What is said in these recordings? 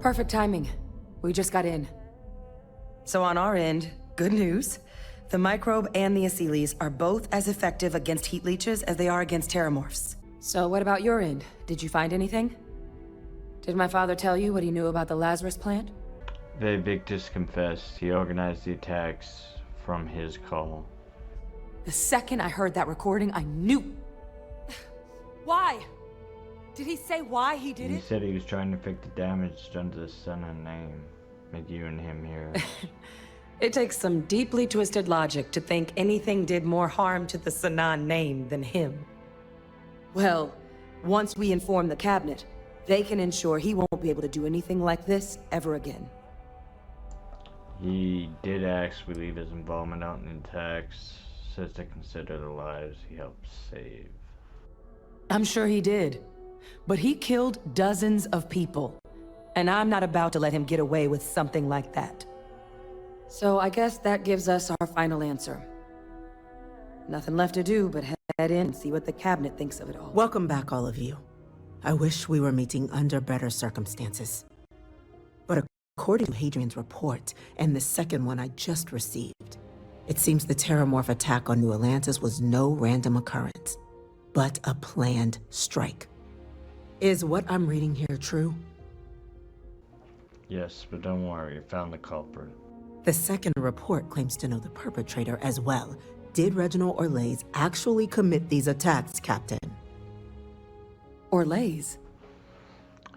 Perfect timing. We just got in. So on our end, good news. The microbe and the acyles are both as effective against heat leeches as they are against teremorphs. So what about your end? Did you find anything? Did my father tell you what he knew about the Lazarus plant? Victus confessed he organized the attacks from his call. The second I heard that recording, I knew. Why? Did he say why he did it? He said he was trying to fix the damage done to the son and name. Make you and him heroes. It takes some deeply twisted logic to think anything did more harm to the Sanan name than him. Well, once we inform the cabinet, they can ensure he won't be able to do anything like this ever again. He did ask we leave his involvement out in the attacks, says to consider the lives he helped save. I'm sure he did. But he killed dozens of people. And I'm not about to let him get away with something like that. So I guess that gives us our final answer. Nothing left to do but head in and see what the cabinet thinks of it all. Welcome back, all of you. I wish we were meeting under better circumstances. But according to Hadrian's report, and the second one I just received, it seems the teremorph attack on New Atlantis was no random occurrence, but a planned strike. Is what I'm reading here true? Yes, but don't worry, you found the culprit. The second report claims to know the perpetrator as well. Did Reginald Orlays actually commit these attacks, Captain? Orlays?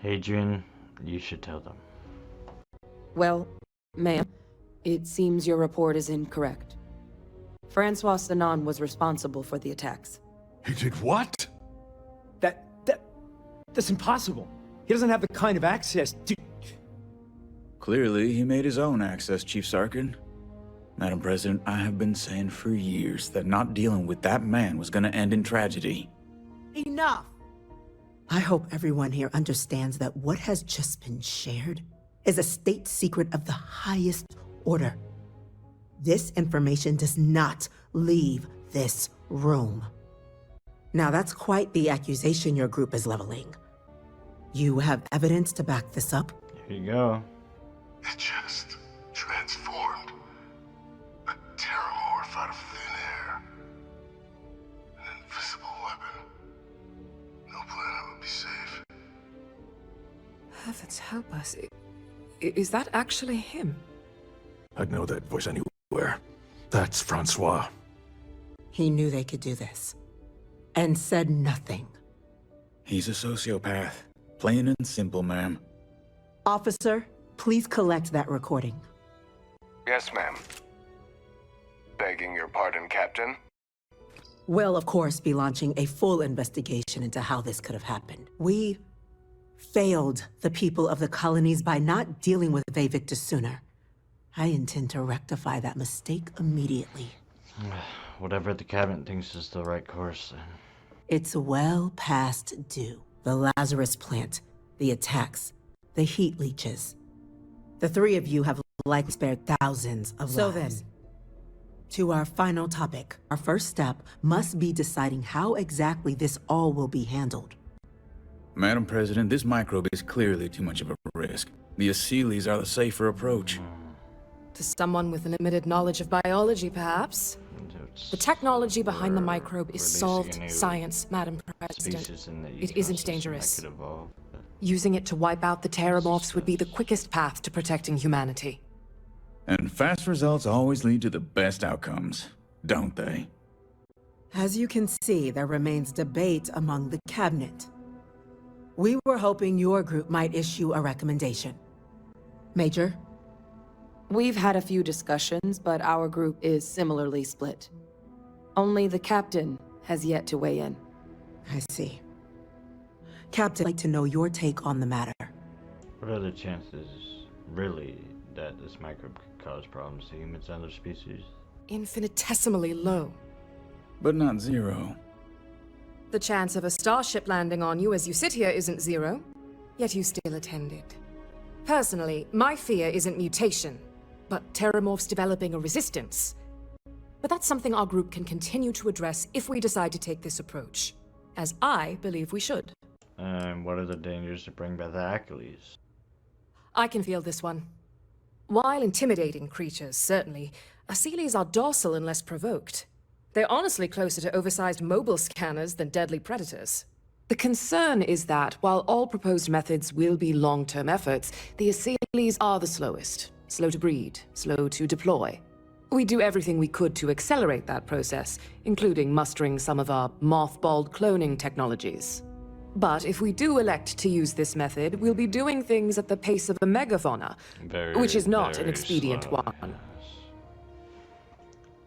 Hadrian, you should tell them. Well, ma'am, it seems your report is incorrect. Francois Sanan was responsible for the attacks. He did what? That's impossible. He doesn't have the kind of access to... Clearly, he made his own access, Chief Sarkin. Madam President, I have been saying for years that not dealing with that man was gonna end in tragedy. Enough! I hope everyone here understands that what has just been shared is a state secret of the highest order. This information does not leave this room. Now that's quite the accusation your group is leveling. You have evidence to back this up? Here you go. It just transformed. A teremorph out of thin air. An invisible weapon. No planet would be safe. Heavens help us. Is that actually him? I'd know that voice anywhere. That's Francois. He knew they could do this. And said nothing. He's a sociopath. Plain and simple, ma'am. Officer, please collect that recording. Yes, ma'am. Begging your pardon, Captain. We'll, of course, be launching a full investigation into how this could have happened. We failed the people of the colonies by not dealing with Victus sooner. I intend to rectify that mistake immediately. Whatever the cabinet thinks is the right course, then. It's well past due. The Lazarus plant, the attacks, the heat leeches. The three of you have likely spared thousands of lives. So then, to our final topic. Our first step must be deciding how exactly this all will be handled. Madam President, this microbe is clearly too much of a risk. The acyles are the safer approach. To someone with limited knowledge of biology, perhaps? The technology behind the microbe is solved science, Madam President. It isn't dangerous. Using it to wipe out the teremorphs would be the quickest path to protecting humanity. And fast results always lead to the best outcomes, don't they? As you can see, there remains debate among the cabinet. We were hoping your group might issue a recommendation. Major? We've had a few discussions, but our group is similarly split. Only the captain has yet to weigh in. I see. Captain, I'd like to know your take on the matter. What are the chances, really, that this microbe could cause problems to humans and other species? Infinitesimally low. But not zero. The chance of a starship landing on you as you sit here isn't zero, yet you still attended. Personally, my fear isn't mutation, but teremorphs developing a resistance. But that's something our group can continue to address if we decide to take this approach, as I believe we should. And what are the dangers to bring back the Achilles? I can feel this one. While intimidating creatures, certainly, Asili's are docile unless provoked. They're honestly closer to oversized mobile scanners than deadly predators. The concern is that, while all proposed methods will be long-term efforts, the Asilis are the slowest. Slow to breed, slow to deploy. We do everything we could to accelerate that process, including mustering some of our mothballed cloning technologies. But if we do elect to use this method, we'll be doing things at the pace of a megafauna, which is not an expedient slow, one. yes.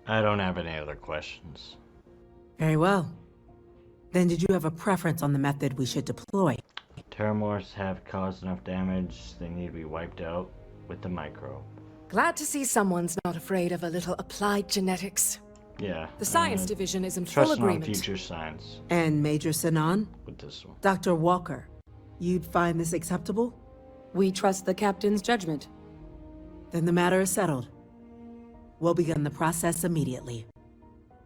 I don't have any other questions. Very well. Then did you have a preference on the method we should deploy? Teremorphs have caused enough damage, they need to be wiped out with the microbe. Glad to see someone's not afraid of a little applied genetics. Yeah. The science division is in full trusting on agreement. future science And Major Sinan? with this one. Dr. Walker, you'd find this acceptable? We trust the captain's judgment. Then the matter is settled. We'll begin the process immediately.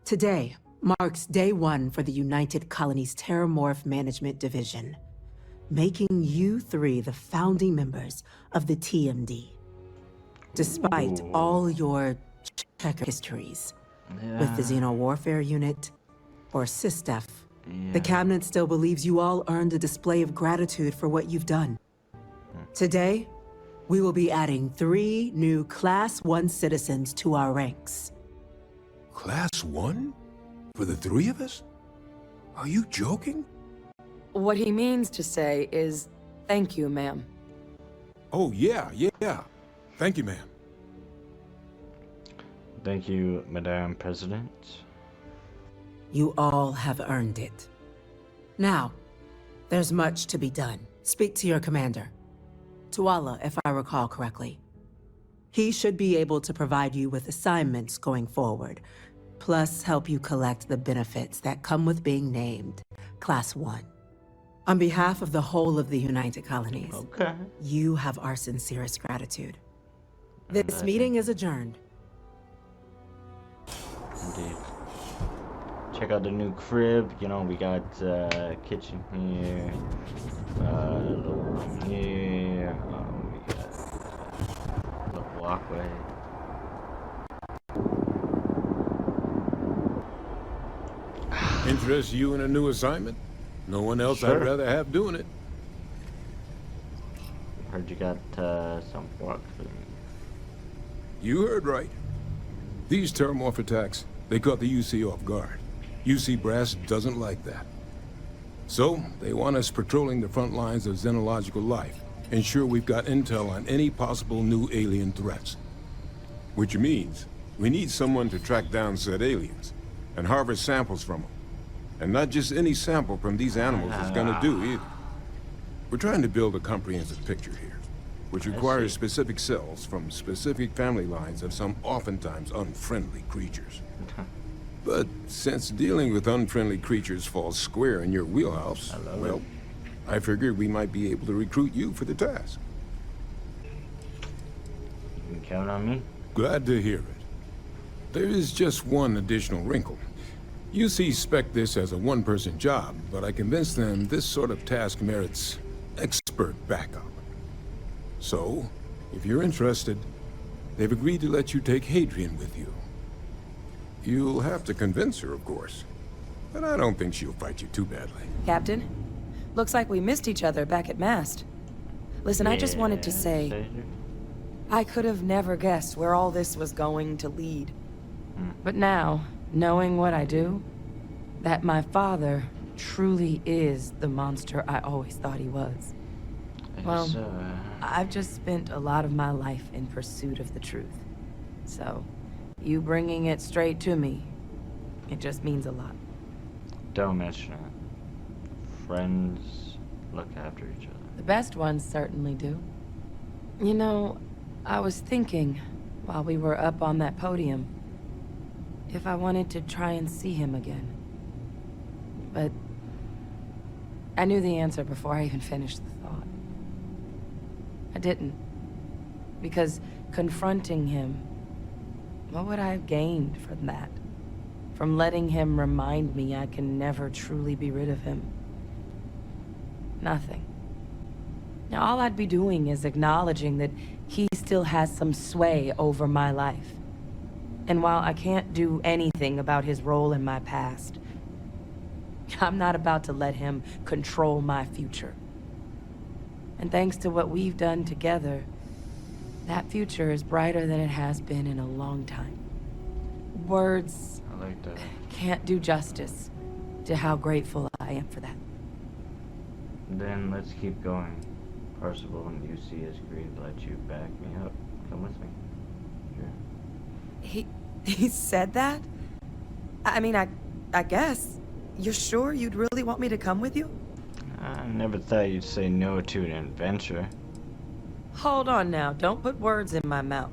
Today marks day 1 for the United Colonies Teremorph Management Division, making you 3 the founding members of the TMD. Despite all your checker histories with the Xeno Warfare Unit or SysDef, the Cabinet still believes you all earned a display of gratitude for what you've done. Today, we will be adding 3 new Class 1 citizens to our ranks. Class 1? For the 3 of us? Are you joking? What he means to say is, thank you, ma'am. Oh, yeah. Thank you, ma'am. Thank you, Madame President. You all have earned it. Now, there's much to be done. Speak to your commander. Tuala, if I recall correctly. He should be able to provide you with assignments going forward, plus help you collect the benefits that come with being named Class 1. On behalf of the whole of the United Colonies, Okay. you have our sincerest gratitude. This meeting is adjourned. Indeed. Check out the new crib. You know, we got kitchen here, little room here. We got a little walkway. Interest you in a new assignment? No one else Sure. I'd rather have doing it. Heard you got some work for me. You heard right. These teremorph attacks, they caught the UC off guard. UC brass doesn't like that. So, they want us patrolling the front lines of xenological life, ensure we've got intel on any possible new alien threats. Which means, we need someone to track down said aliens, and harvest samples from them. And not just any sample from these animals is gonna do either. We're trying to build a comprehensive picture here, which requires specific cells from specific family lines of some oftentimes unfriendly creatures. But since dealing with unfriendly creatures falls square in your wheelhouse, well, I figured we might be able to recruit you for the task. You can count on me. Glad to hear it. There is just one additional wrinkle. UC spec this as a one-person job, but I convinced them this sort of task merits expert backup. So, if you're interested, they've agreed to let you take Hadrian with you. You'll have to convince her, of course, but I don't think she'll fight you too badly. Captain, looks like we missed each other back at Mast. Listen, I just wanted to say, Savior. I could have never guessed where all this was going to lead. But now, knowing what I do, that my father truly is the monster I always thought he was. Well, I've just spent a lot of my life in pursuit of the truth. So, you bringing it straight to me, it just means a lot. Don't mention it. Friends look after each other. The best ones certainly do. You know, I was thinking, while we were up on that podium, if I wanted to try and see him again. But I knew the answer before I even finished the thought. I didn't. Because confronting him, what would I have gained from that? From letting him remind me I can never truly be rid of him? Nothing. Now, all I'd be doing is acknowledging that he still has some sway over my life. And while I can't do anything about his role in my past, I'm not about to let him control my future. And thanks to what we've done together, that future is brighter than it has been in a long time. Words I like that. can't do justice to how grateful I am for that. Then let's keep going. Percival and UC has agreed to let you back me up. Come with me. Sure. He said that? I mean, I guess. You're sure you'd really want me to come with you? I never thought you'd say no to an adventure. Hold on now, don't put words in my mouth.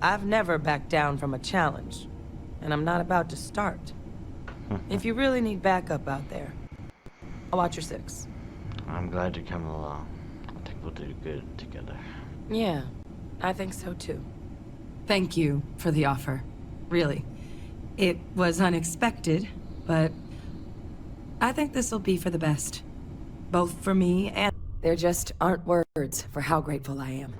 I've never backed down from a challenge, and I'm not about to start. If you really need backup out there, I'll watch your six. I'm glad you're coming along. I think we'll do good together. Yeah, I think so too. Thank you for the offer. Really. It was unexpected, but I think this'll be for the best. Both for me and... There just aren't words for how grateful I am.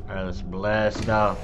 Alright, let's blast off.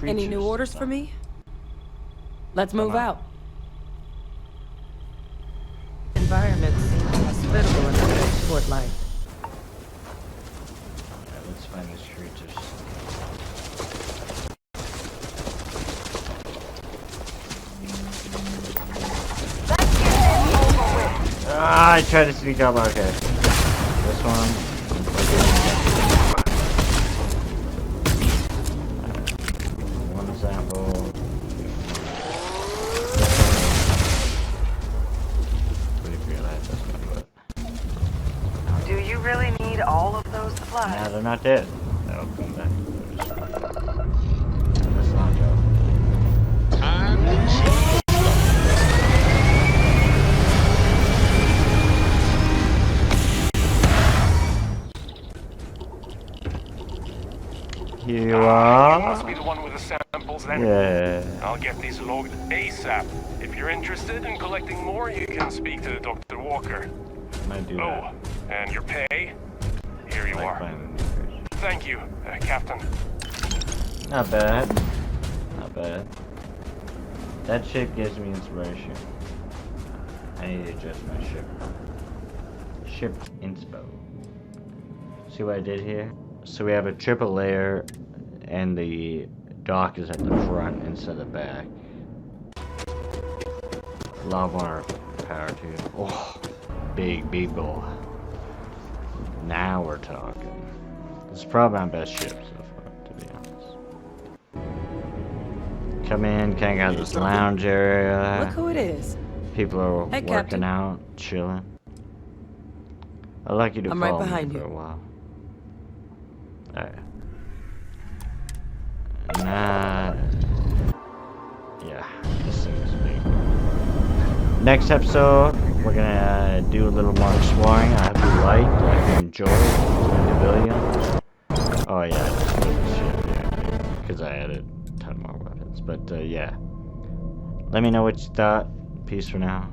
Any new orders for me? Let's move out. Environment seems hospitable in a short life. Alright, let's find these creatures. Ah, I tried to sneak up. Okay. This one. One sample. Do you really need all of those supplies? Nah, they're not dead. They'll come back. Let's launch out. Here you are. You must be the one with the samples then. Yeah. I'll get these logged ASAP. If you're interested in collecting more, you can speak to Dr. Walker. Might do Oh, and your pay? Here you are. Thank you, Captain. Not bad. Not bad. That ship gives me inspiration. I need to adjust my ship. Ship inspo. See what I did here? So we have a triple layer and the dock is at the front instead of the back. A lot more power too. Oh, big people. Now we're talking. This is probably my best ship so far, to be honest. Come in, kind of got this lounge area. Look who it is. People are Hey, working Captain. out, chilling. I'd like you to I'm right follow me behind for you. a while. Alright. Nah. Yeah, this thing is big. Next episode, we're gonna do a little more exploring. I hope you liked, I hope you enjoyed the video. Oh yeah, I just moved the ship there, because I added a ton more weapons. But yeah. Let me know what you thought. Peace for now.